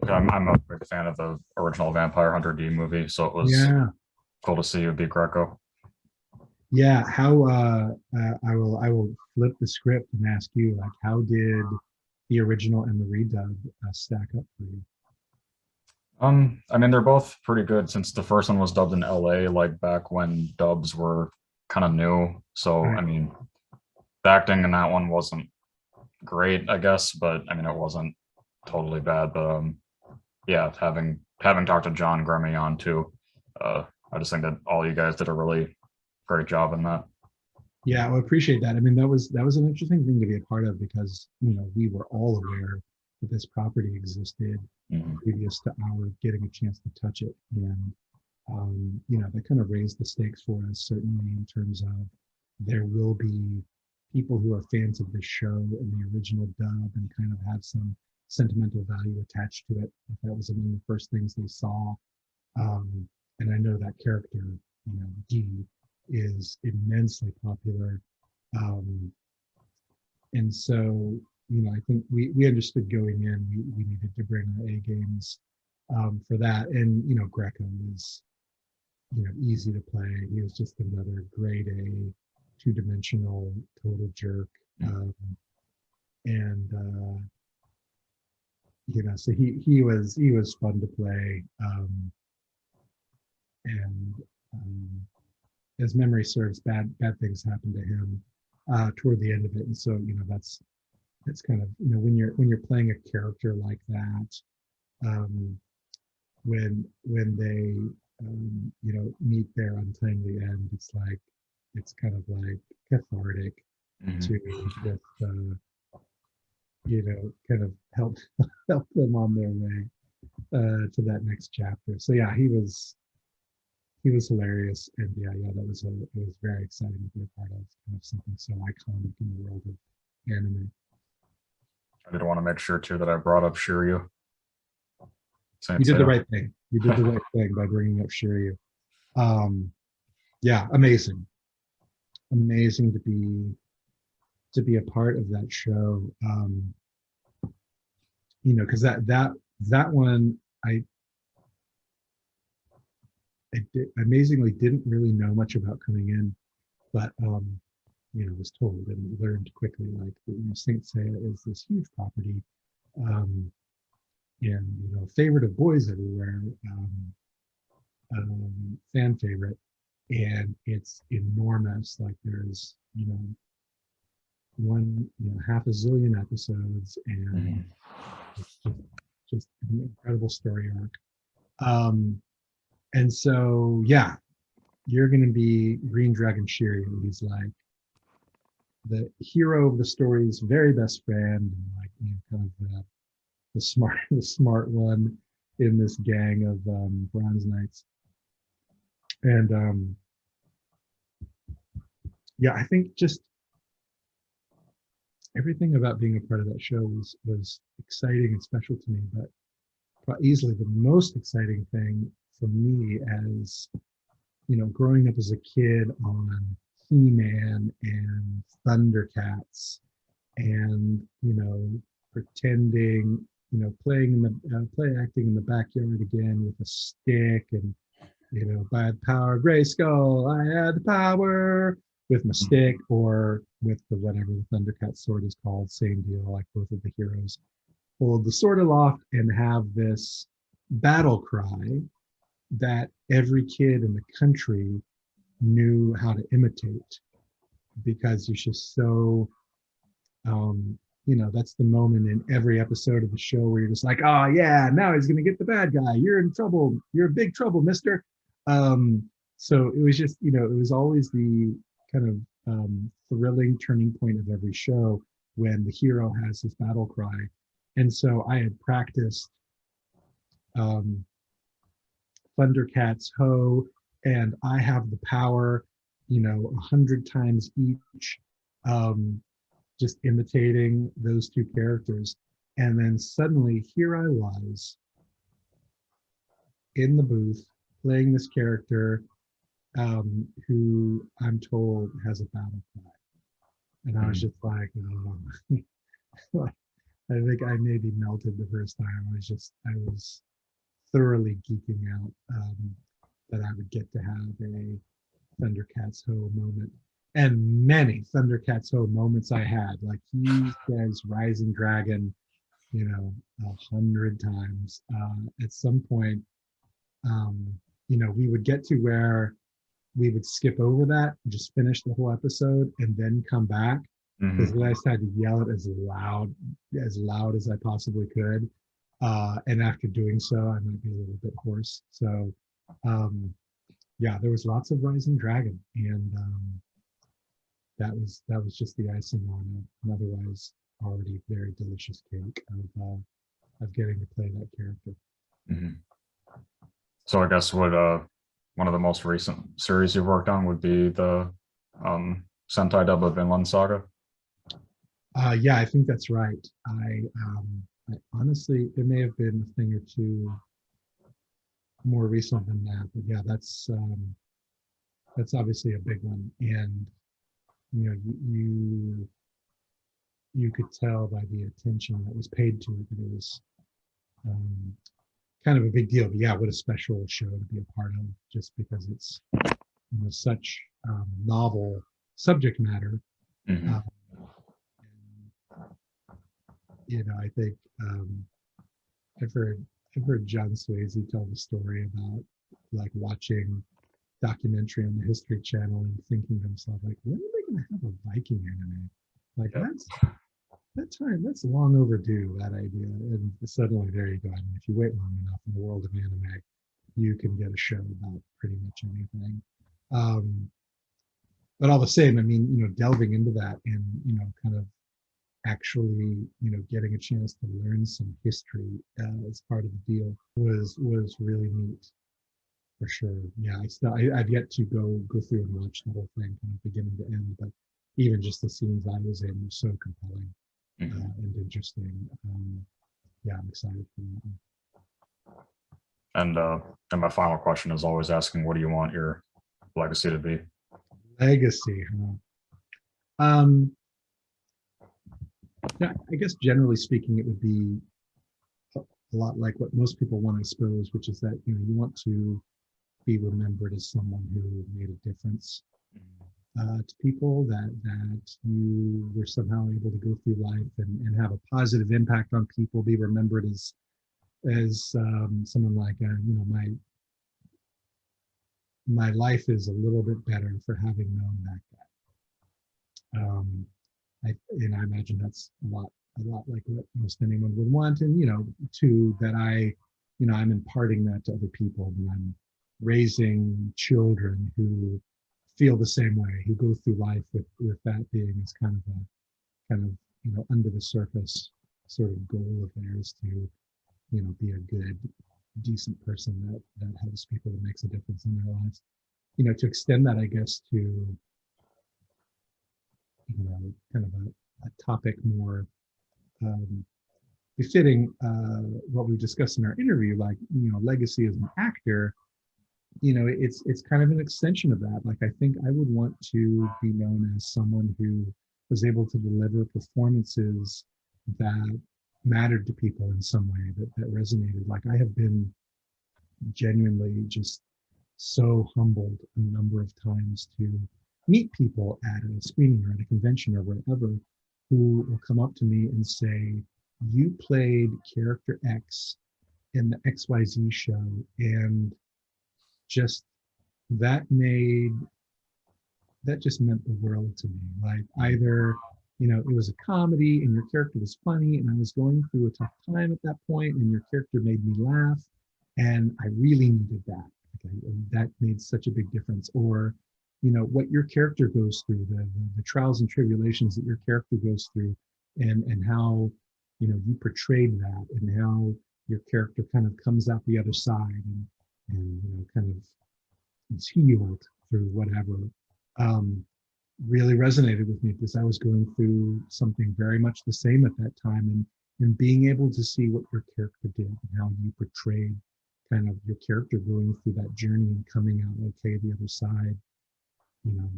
I'm a big fan of the original Vampire Hunter D movie, so it was cool to see you be Greco. Yeah, how I will flip the script and ask you, like, how did the original and the redub stack up for you? I mean, they're both pretty good since the first one was dubbed in LA, like back when dubs were kind of new. So, Right. I mean, the acting in that one wasn't great, I guess, but I mean, it wasn't totally bad. But yeah, having talked to John Gremion too, I just think that all you guys did a really great job in that. Yeah, I appreciate that. I mean, that was an interesting thing to be a part of because we were all aware that this property existed previous to our getting a chance to touch it, and that kind of raised the stakes for us, certainly in terms of there will be people who are fans of this show and the original dub and kind of have some sentimental value attached to it. That was among the first things they saw. And I know that character, you know, Dee, is immensely popular. And so, you know, I think we understood going in, we needed to bring our A games for that. And, you know, Greco was, you know, easy to play. He was just another grade A, two-dimensional total jerk. You know, so he was fun to play. As memory serves, bad things happened to him toward the end of it. And so, you know, that's kind of, you know, when you're playing a character like that, when they you know, meet their untimely end, it's kind of like cathartic to just you know, kind of help them on their way to that next chapter. So yeah, he was hilarious, and yeah, it was very exciting to be a part of, kind of something so iconic in the world of anime. I did want to make sure too that I brought up Shiryu. You did the right thing. You did the right thing by bringing up Shiryu. Yeah, amazing to be a part of that show. You know, because that one I amazingly didn't really know much about coming in, but you know, was told and learned quickly, like, you know, Saint Seiya is this huge property, and, you know, favorite of boys everywhere, fan favorite, and it's enormous. Like, there's, you know, half a zillion episodes, and it's just an incredible story arc. And so, yeah, you're going to be Green Dragon Shiryu. He's like the hero of the story's very best friend, and like, you know, kind of the smart one in this gang of Bronze Knights. And yeah, I think just everything about being a part of that show was exciting and special to me. But easily the most exciting thing for me, as you know, growing up as a kid on He-Man and Thundercats, and, you know, pretending, you know, play acting in the backyard again with a stick, and, you know, by the power of Grayskull, I had the power with my stick, or with the whatever the Thundercat sword is called, same deal. Like, both of the heroes hold the sword aloft and have this battle cry that every kid in the country knew how to imitate, because it's just so, you know, that's the moment in every episode of the show where you're just like, oh yeah, now he's gonna get the bad guy. You're in trouble. You're in big trouble, mister. So it was just, you know, it was always the kind of thrilling turning point of every show when the hero has his battle cry. And so I had practiced Thundercats Ho and I Have the Power, you know, 100 times each, just imitating those two characters. And then suddenly here I was in the booth playing this character, who I'm told has a battle cry. And I was just like, oh. I think I maybe melted the first time. I was thoroughly geeking out, that I would get to have a Thundercats Ho moment. And many Thundercats Ho moments I had. Like, he says Rising Dragon, you know, 100 times. At some point, you know, we would get to where we would skip over that, just finish the whole episode, and then come back, because I just had to yell it as loud as I possibly could. And after doing so, I might be a little bit hoarse. So, yeah, there was lots of Rising Dragon, and that was just the icing on an otherwise already very delicious cake of getting to play that character. So I guess what one of the most recent series you've worked on would be the Sentai dub of Vinland Saga. Yeah, I think that's right. honestly, it may have been a thing or two more recent than that, but yeah, that's obviously a big one. And you know, you could tell by the attention that was paid to it that it was um, kind of a big deal. But yeah, what a special show to be a part of, just because it's, you know, such novel subject matter. Hmm. Um, and, you know, I think I've heard I've heard John Swayze tell the story about like watching documentary on the History Channel and thinking to himself like, when are they going to have a Viking anime? Like Yep. that's long overdue, that idea. And suddenly there you go. I mean, if you wait long enough in the world of anime, you can get a show about pretty much anything. Um, but all the same, I mean, you know, delving into that and, you know, kind of actually, you know, getting a chance to learn some history as part of the deal was really neat, for sure. Yeah, I've yet to go through and watch the whole thing kind of beginning to end, but even just the scenes I was in were so compelling Hmm. and interesting. Yeah, I'm excited for that one. And my final question is always asking, what do you want your legacy to be? Legacy, huh? Um, yeah, I guess generally speaking, it would be a lot like what most people want, I suppose, which is that, you know, you want to be remembered as someone who made a difference to people, that you were somehow able to go through life and have a positive impact on people, be remembered as someone like, you know, my life is a little bit better for having known that guy. I imagine that's a lot like what most anyone would want. And, you know, too, that you know, I'm imparting that to other people, and I'm raising children who feel the same way, who go through life with that being as kind of, you know, under the surface sort of goal of theirs to, you know, be a good, decent person that helps people, that makes a difference in their lives. You know, to extend that, I guess, to, you know, kind of a topic more um, befitting what we discussed in our interview, like, you know, legacy as an actor. You know, it's kind of an extension of that. Like, I think I would want to be known as someone who was able to deliver performances that mattered to people in some way, that resonated. Like, I have been genuinely just so humbled a number of times to meet people at a screening or at a convention or wherever, who will come up to me and say, you played character X in the XYZ show, and just that made that just meant the world to me. Like, either, you know, it was a comedy and your character was funny and I was going through a tough time at that point and your character made me laugh and I really needed that. Okay, and that made such a big difference. Or, you know, what your character goes through, the trials and tribulations that your character goes through, and how, you know, you portrayed that, and how your character kind of comes out the other side, and you know, kind of is healed through whatever, um, really resonated with me, because I was going through something very much the same at that time. And being able to see what your character did and how you portrayed kind of your character going through that journey and coming out okay the other side, you know,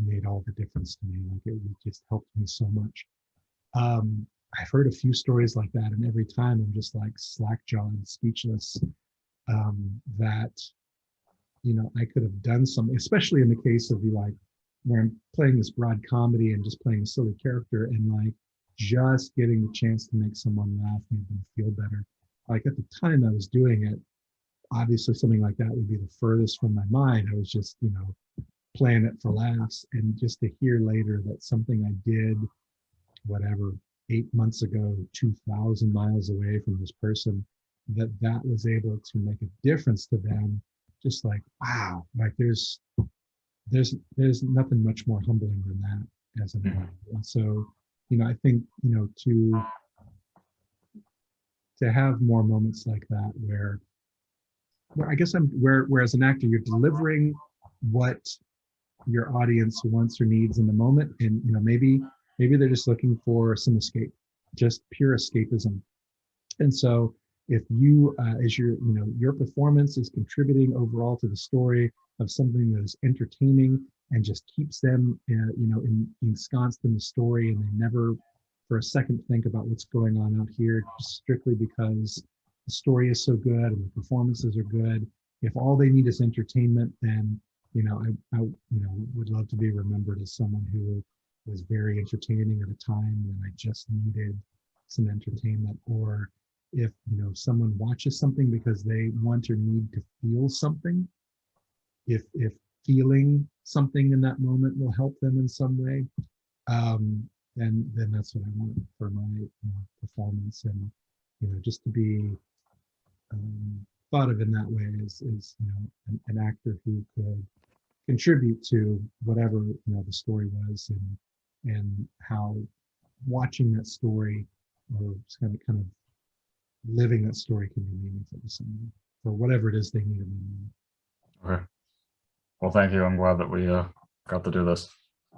made all the difference to me. Like, it just helped me so much. I've heard a few stories like that, and every time I'm just like slack-jawed, speechless, that, you know, I could have done something, especially in the case of the, like, where I'm playing this broad comedy and just playing a silly character, and like just getting the chance to make someone laugh, made them feel better. Like, at the time I was doing it, obviously something like that would be the furthest from my mind. I was just, you know, playing it for laughs. And just to hear later that something I did, whatever, 8 months ago, 2,000 miles away from this person, that was able to make a difference to them, just like, wow, like there's nothing much more humbling than that as an Mhm. actor. And so, you know, I think, you know, to have more moments like that, where I guess where as an actor you're delivering what your audience wants or needs in the moment, and, you know, maybe they're just looking for some escape, just pure escapism, And so if you, as your performance is contributing overall to the story of something that is entertaining and just keeps them, ensconced in the story, and they never for a second think about what's going on out here, just strictly because the story is so good and the performances are good. If all they need is entertainment, then I would love to be remembered as someone who was very entertaining at a time when I just needed some entertainment. Or if someone watches something because they want or need to feel something, if feeling something in that moment will help them in some way, then that's what I want for my performance. And just to be thought of in that way is an actor who could contribute to whatever the story was, and how watching that story or kind of living that story can be meaningful to someone for whatever it is they need to mean. Okay. Well, thank you. I'm glad that we got to do this.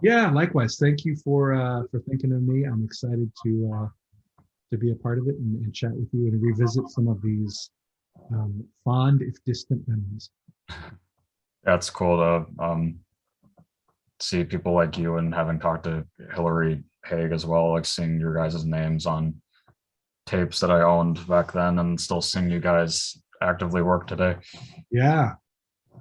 Yeah, likewise. Thank you for thinking of me. I'm excited to be a part of it and chat with you and revisit some of these fond, if distant, memories. That's cool to see people like you, and having talked to Hillary Haig as well, like seeing your guys' names on tapes that I owned back then, and still seeing you guys actively work today. Yeah,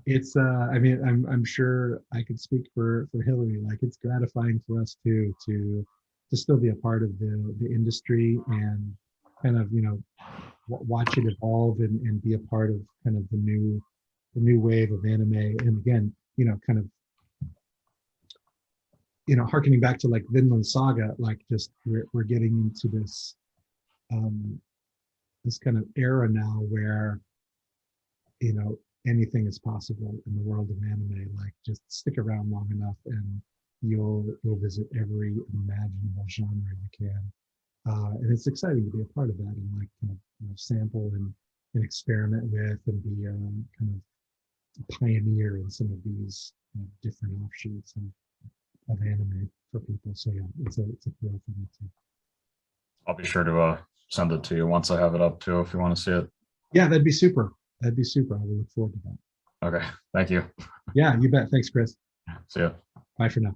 it's I'm sure I could speak for Hillary. Like, it's gratifying for us too to still be a part of the industry and kind of watch it evolve and be a part of kind of the new wave of anime. And again, kind of harkening back to like Vinland Saga, like just we're getting into this this kind of era now where anything is possible in the world of anime. Like, just stick around long enough and you'll visit every imaginable genre you can. And it's exciting to be a part of that and like kind of sample and experiment with and be kind of a pioneer in some of these different offshoots of anime for people. So yeah, it's a thrill for me too. I'll be sure to send it to you once I have it up too, if you want to see it. Yeah, that'd be super. That'd be super. I will look forward to that. Okay, thank you. Yeah, you bet. Thanks, Chris. See ya. Bye for now.